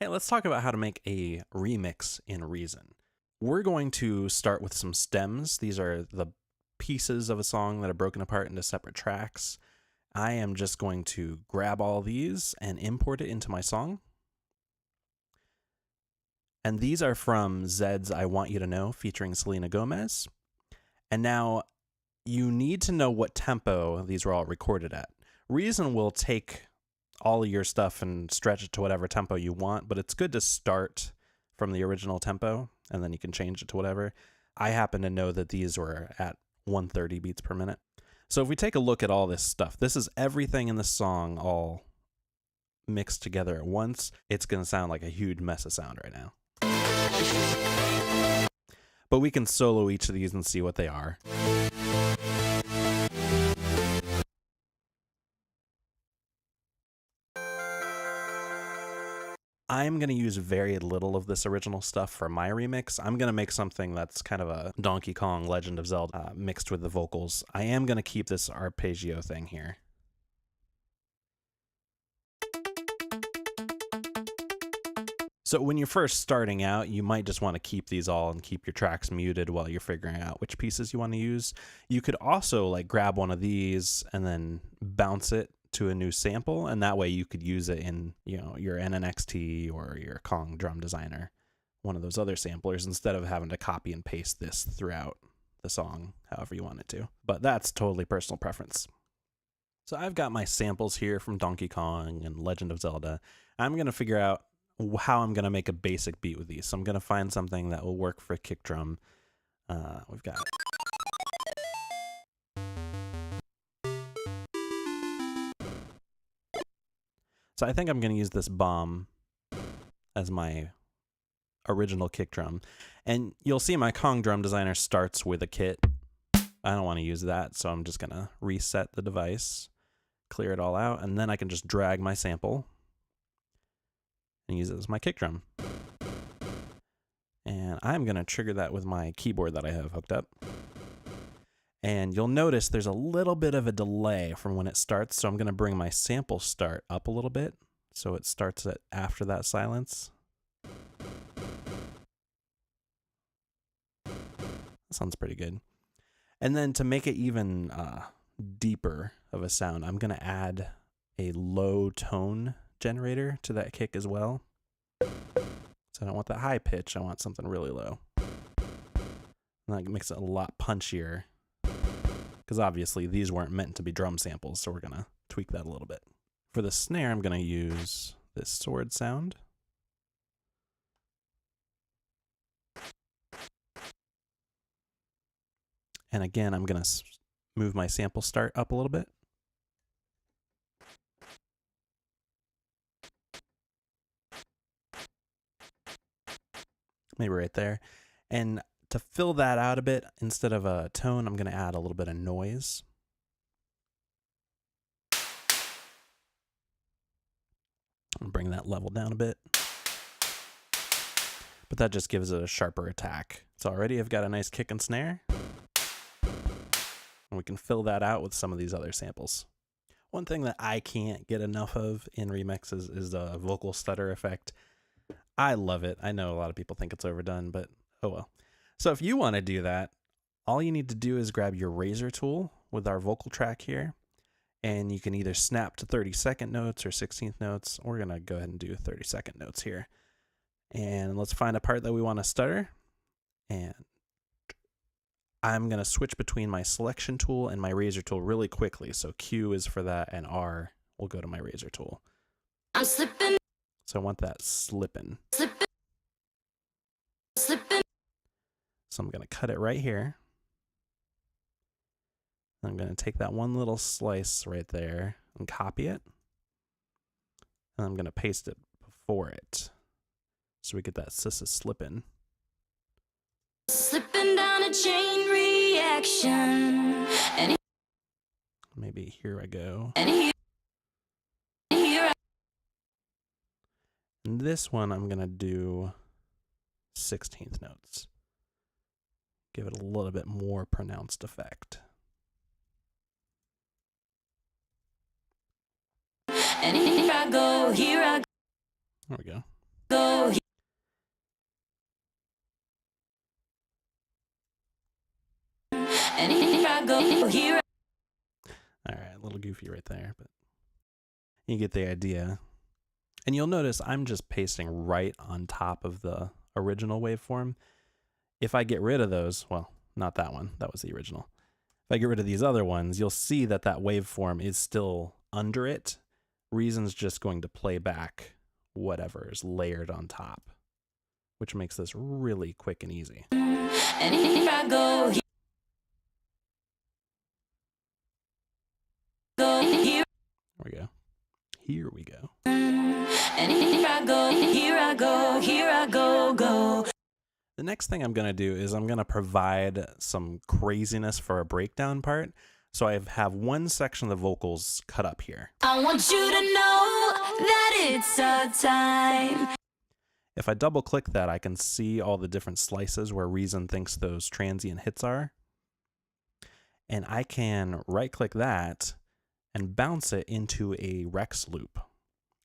Hey, let's talk about how to make a remix in Reason. We're going to start with some stems. These are the pieces of a song that are broken apart into separate tracks. I am just going to grab all these and import it into my song. And these are from Zed's I Want You to Know featuring Selena Gomez. And now you need to know what tempo these were all recorded at. Reason will take all of your stuff and stretch it to whatever tempo you want, but it's good to start from the original tempo and then you can change it to whatever. I happen to know that these were at 130 beats per minute. So if we take a look at all this stuff, this is everything in the song all mixed together at once. It's going to sound like a huge mess of sound right now. But we can solo each of these and see what they are. I'm going to use very little of this original stuff for my remix. I'm going to make something that's kind of a Donkey Kong Legend of Zelda mixed with the vocals. I am going to keep this arpeggio thing here. So when you're first starting out, you might just want to keep these all and keep your tracks muted while you're figuring out which pieces you want to use. You could also like grab one of these and then bounce it to a new sample, and that way you could use it in, you know, your NNXT or your Kong Drum Designer, one of those other samplers, instead of having to copy and paste this throughout the song however you want it to. But that's totally personal preference. So I've got my samples here from Donkey Kong and Legend of Zelda. I'm going to figure out how I'm going to make a basic beat with these. So I'm going to find something that will work for a kick drum. We've got So I think I'm going to use this bomb as my original kick drum. And you'll see my Kong Drum Designer starts with a kit. I don't want to use that, so I'm just going to reset the device, clear it all out, and then I can just drag my sample and use it as my kick drum. And I'm going to trigger that with my keyboard that I have hooked up. And you'll notice there's a little bit of a delay from when it starts, so I'm going to bring my sample start up a little bit so it starts at after that silence. That sounds pretty good. And then to make it even deeper of a sound, I'm going to add a low tone generator to that kick as well. So I don't want that high pitch, I want something really low. And that makes it a lot punchier, because obviously these weren't meant to be drum samples, so we're going to tweak that a little bit. For the snare, I'm going to use this sword sound. And again, I'm going to move my sample start up a little bit. Maybe right there. And to fill that out a bit, instead of a tone, I'm going to add a little bit of noise. And bring that level down a bit. But that just gives it a sharper attack. So already I've got a nice kick and snare. And we can fill that out with some of these other samples. One thing that I can't get enough of in remixes is the vocal stutter effect. I love it. I know a lot of people think it's overdone, but oh well. So if you want to do that, all you need to do is grab your razor tool with our vocal track here, and you can either snap to 30-second notes or 16th notes. We're going to go ahead and do 30-second notes here. And let's find a part that we want to stutter. And I'm going to switch between my selection tool and my razor tool really quickly. So Q is for that, and R will go to my razor tool. I'm slipping. So I want that slipping. Slipping. Slipping. So I'm going to cut it right here. I'm going to take that one little slice right there and copy it. And I'm going to paste it before it. So we get that sissa slipping. Slipping down a chain reaction. And Maybe here I go. here And this one I'm going to do 16th notes. Give it a little bit more pronounced effect. and here I go, here I There we go. go. here. All right, a little goofy right there, but you get the idea. And you'll notice I'm just pasting right on top of the original waveform. If I get rid of those, well, not that one, that was the original. If I get rid of these other ones, you'll see that that waveform is still under it. Reason's just going to play back whatever is layered on top, which makes this really quick and easy. And here I go. Here. There we go. Here we go. And here I go. Here I go. Here I go. Go. The next thing I'm going to do is I'm going to provide some craziness for a breakdown part. So I have one section of the vocals cut up here. I want you to know that it's a time. If I double click that, I can see all the different slices where Reason thinks those transient hits are. And I can right click that and bounce it into a Rex loop.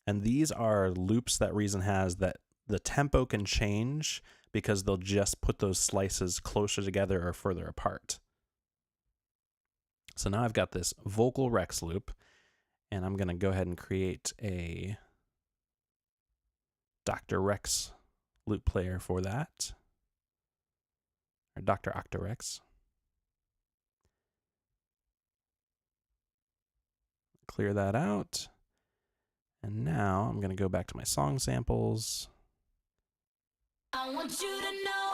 And these are loops that Reason has that the tempo can change because they'll just put those slices closer together or further apart. So now I've got this vocal Rex loop, and I'm going to go ahead and create a Dr. Rex loop player for that, or Dr. Octarex. Clear that out. And now I'm going to go back to my song samples. I want you to know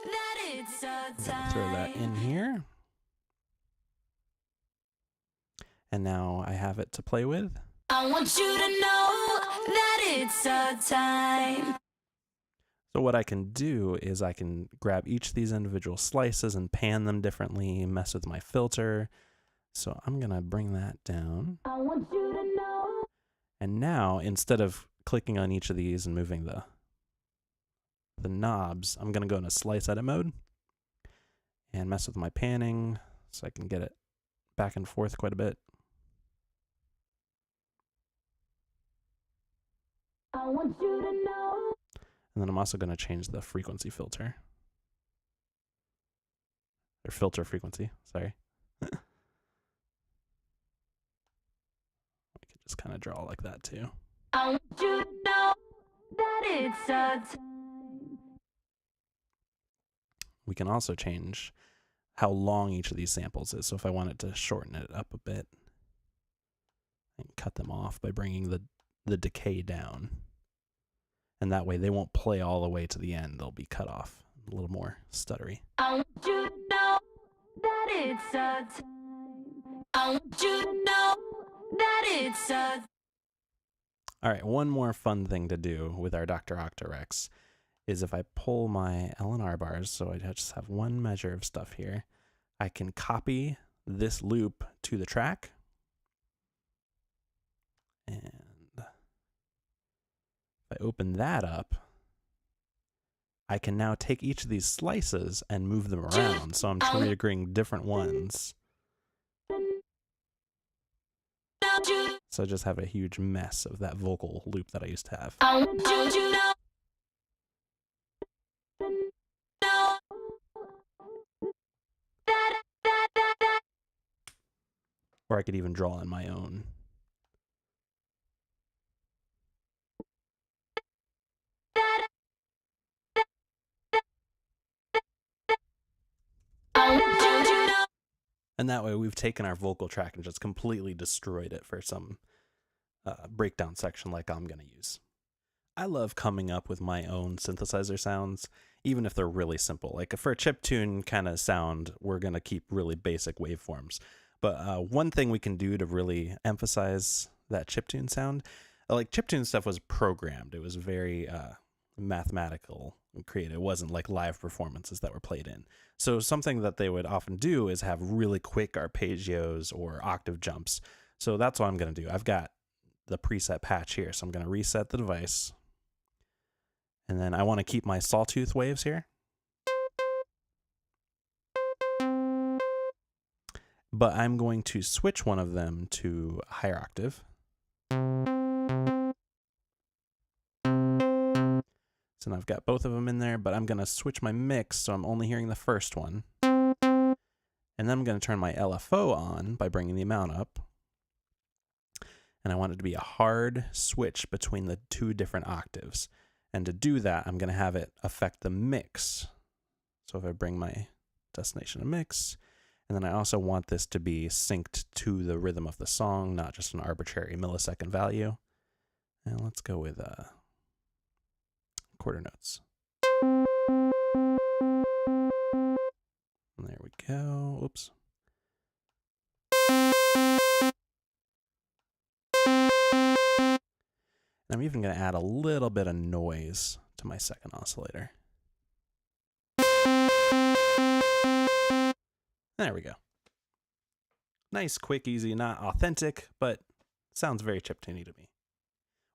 that it's a time. Throw that in here. And now I have it to play with. I want you to know that it's a time. So what I can do is I can grab each of these individual slices and pan them differently, mess with my filter. So I'm going to bring that down. I want you to know. And now, instead of clicking on each of these and moving the knobs, I'm going to go into slice edit mode and mess with my panning so I can get it back and forth quite a bit. I want you to know. And then I'm also going to change the frequency filter. Or filter frequency, sorry. I could just kind of draw like that too. I want you to know that it's a time. We can also change how long each of these samples is. So if I wanted to shorten it up a bit, I can cut them off by bringing the decay down. And that way they won't play all the way to the end. They'll be cut off a little more stuttery. I want you to know that it's a time. I want you to know that it's a. All right, one more fun thing to do with our Dr. Octarex is if I pull my LNR bars, so I just have one measure of stuff here, I can copy this loop to the track. And if I open that up, I can now take each of these slices and move them around. So I'm triggering different ones. So I just have a huge mess of that vocal loop that I used to have. I want you to know. Or I could even draw in my own. And that way we've taken our vocal track and just completely destroyed it for some breakdown section like I'm going to use. I love coming up with my own synthesizer sounds, even if they're really simple. Like for a chiptune kind of sound, we're going to keep really basic waveforms. But one thing we can do to really emphasize that chiptune sound, like chiptune stuff was programmed. It was very mathematical and creative. It wasn't like live performances that were played in. So something that they would often do is have really quick arpeggios or octave jumps. So that's what I'm going to do. I've got the preset patch here. So I'm going to reset the device. And then I want to keep my sawtooth waves here. But I'm going to switch one of them to a higher octave. So now I've got both of them in there, but I'm going to switch my mix so I'm only hearing the first one. And then I'm going to turn my LFO on by bringing the amount up. And I want it to be a hard switch between the two different octaves. And to do that, I'm going to have it affect the mix. So if I bring my destination to mix, and then I also want this to be synced to the rhythm of the song, not just an arbitrary millisecond value. And let's go with quarter notes. And there we go. Oops. And I'm even going to add a little bit of noise to my second oscillator. There we go. Nice, quick, easy, not authentic, but sounds very chiptune-y to me.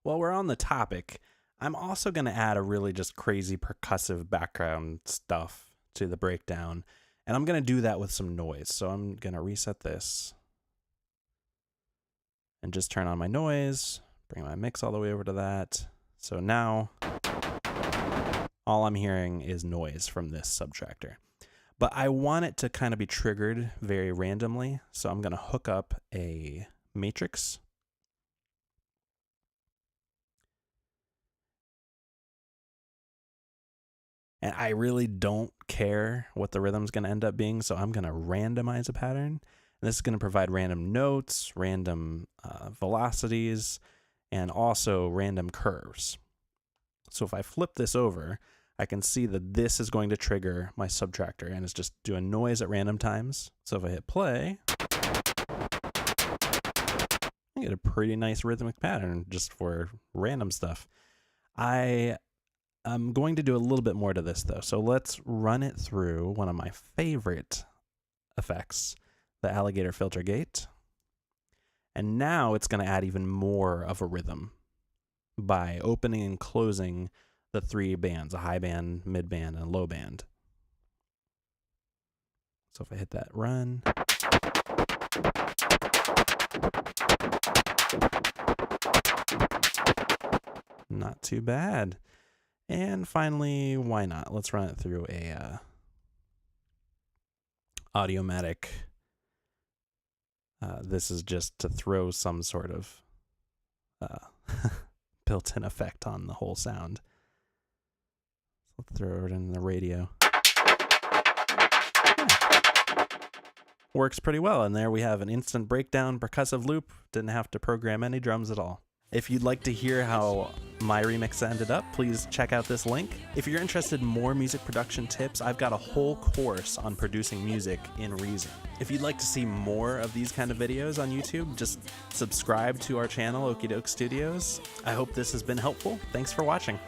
While we're on the topic, I'm also going to add a really just crazy percussive background stuff to the breakdown, and I'm going to do that with some noise. So I'm going to reset this and just turn on my noise, bring my mix all the way over to that. So now all I'm hearing is noise from this subtractor. But I want it to kind of be triggered very randomly. So I'm going to hook up a matrix. And I really don't care what the rhythm's going to end up being. So I'm going to randomize a pattern. And this is going to provide random notes, random velocities, and also random curves. So if I flip this over, I can see that this is going to trigger my subtractor, and it's just doing noise at random times. So if I hit play, I get a pretty nice rhythmic pattern just for random stuff. I am going to do a little bit more to this though. So let's run it through one of my favorite effects, the alligator filter gate. And now it's going to add even more of a rhythm by opening and closing the three bands, a high band, mid band, and low band. So if I hit that run, not too bad. And finally, why not? Let's run it through a Audiomatic. This is just to throw some sort of built-in effect on the whole sound. Let's throw it in the radio. Yeah. Works pretty well, and there we have an instant breakdown percussive loop. Didn't have to program any drums at all. If you'd like to hear how my remix ended up, please check out this link. If you're interested in more music production tips, I've got a whole course on producing music in Reason. If you'd like to see more of these kind of videos on YouTube, just subscribe to our channel, Okie Doke Studios. I hope this has been helpful. Thanks for watching.